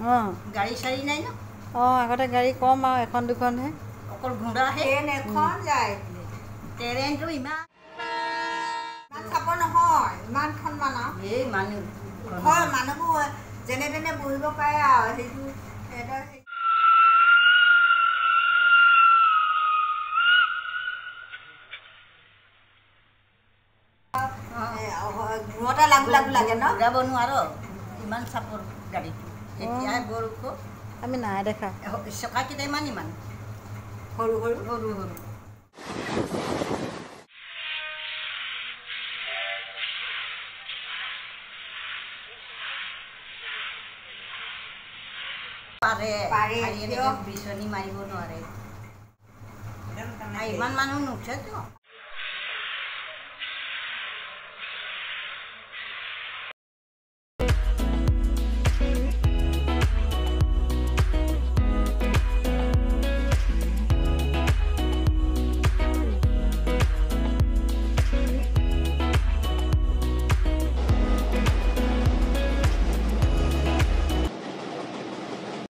অঁ গাড়ী চাড়ী নাই ন অঁ আগতে গাড়ী কম আৰু এখন দুখনহে অকল ঘোঁৰাহে ট্ৰেইন এখন যায় ট্ৰেইনটো ইমান চাব নহয় ইমানখনমান আৰু এই মানুহ হয় মানুহবোৰ যেনে তেনে বহিব পাৰে আৰু সেইটো ঘূৰতে লাগু লাগু লাগে ন ঘূৰাব নোৱাৰ ইমান চাপৰ গাড়ীটো এতিয়া গৰুকো আমি নাই দেখা চকাকেইটা ইমান সৰু সৰু সৰু সৰু পাৰে বিচনী মাৰিব নোৱাৰে ইমান মানুহ নুঠেতো